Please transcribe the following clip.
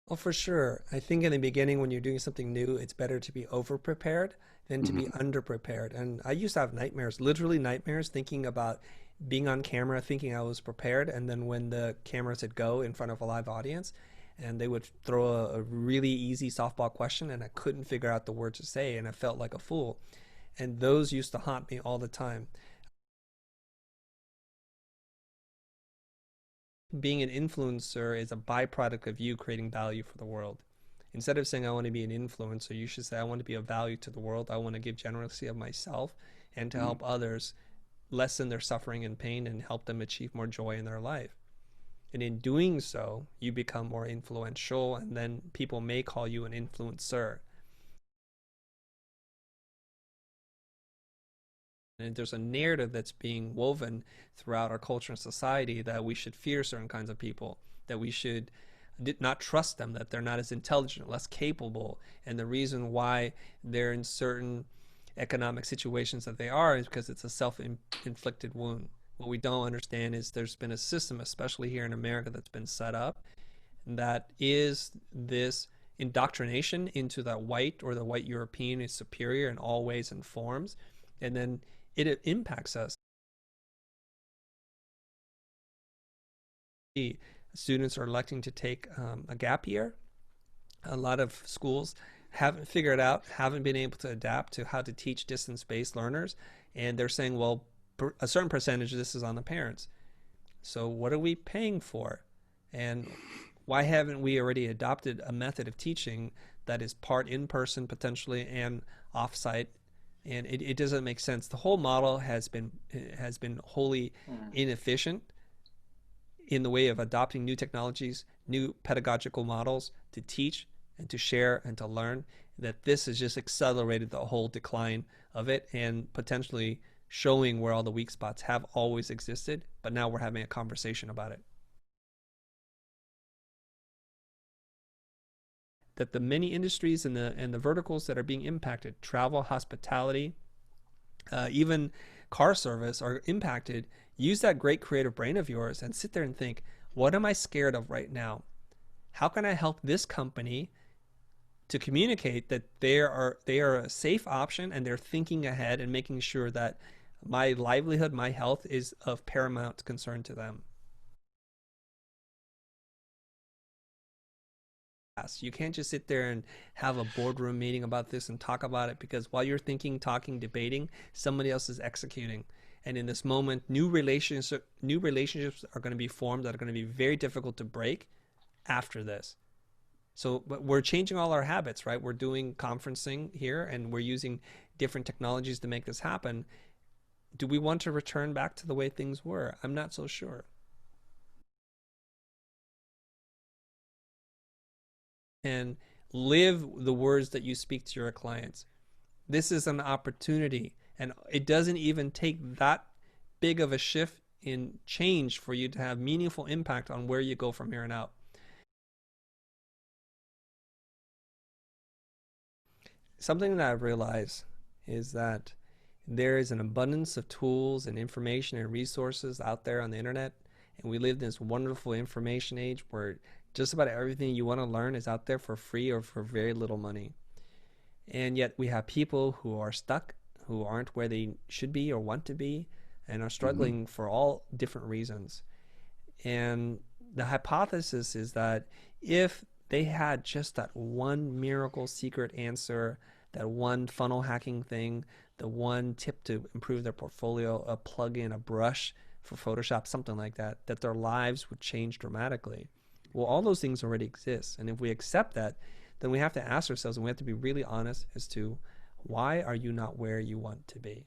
Well, for sure. I think in the beginning, when you're doing something new, it's better to be over prepared than to be Hmm. under prepared. And I used to have nightmares, literally nightmares, thinking about being on camera, thinking I was prepared. And then when the camera said go in front of a live audience, and they would throw a really easy softball question, and I couldn't figure out the word to say, and I felt like a fool. And those used to haunt me all the time. Being an influencer is a byproduct of you creating value for the world. Instead of saying I want to be an influencer, you should say I want to be of value to the world. I want to give generously of myself and to Hmm. help others lessen their suffering and pain and help them achieve more joy in their life. And in doing so, you become more influential, and then people may call you an influencer. And there's a narrative that's being woven throughout our culture and society that we should fear certain kinds of people, that we should not trust them, that they're not as intelligent, less capable. And the reason why they're in certain economic situations that they are is because it's a self-inflicted wound. What we don't understand is there's been a system, especially here in America, that's been set up that is this indoctrination into that white or the white European is superior in all ways and forms. And then it impacts us. Students are electing to take a gap year. A lot of schools haven't figured out, haven't been able to adapt to how to teach distance-based learners. And they're saying, well, a certain percentage of this is on the parents. So what are we paying for? And why haven't we already adopted a method of teaching that is part in person potentially and offsite? And it doesn't make sense. The whole model has been wholly Hmm. inefficient in the way of adopting new technologies, new pedagogical models to teach and to share and to learn. That this has just accelerated the whole decline of it and potentially showing where all the weak spots have always existed, but now we're having a conversation about it. That the many industries and the verticals that are being impacted, travel, hospitality, even car service, are impacted. Use that great creative brain of yours and sit there and think, what am I scared of right now? How can I help this company to communicate that they are a safe option and they're thinking ahead and making sure that my livelihood, my health is of paramount concern to them. You can't just sit there and have a boardroom meeting about this and talk about it, because while you're thinking, talking, debating, somebody else is executing. And in this moment, new relationships are going to be formed that are going to be very difficult to break after this. So, but we're changing all our habits, right? We're doing conferencing here and we're using different technologies to make this happen. Do we want to return back to the way things were? I'm not so sure. And live the words that you speak to your clients. This is an opportunity, and it doesn't even take that big of a shift in change for you to have meaningful impact on where you go from here on out. Something that I've realized is that there is an abundance of tools and information and resources out there on the internet, and we live in this wonderful information age where just about everything you want to learn is out there for free or for very little money. And yet we have people who are stuck, who aren't where they should be or want to be, and are Hmm. struggling for all different reasons. And the hypothesis is that if they had just that one miracle secret answer, that one funnel hacking thing, the one tip to improve their portfolio, a plug-in, a brush for Photoshop, something like that, that their lives would change dramatically. Well, all those things already exist. And if we accept that, then we have to ask ourselves, and we have to be really honest as to why are you not where you want to be?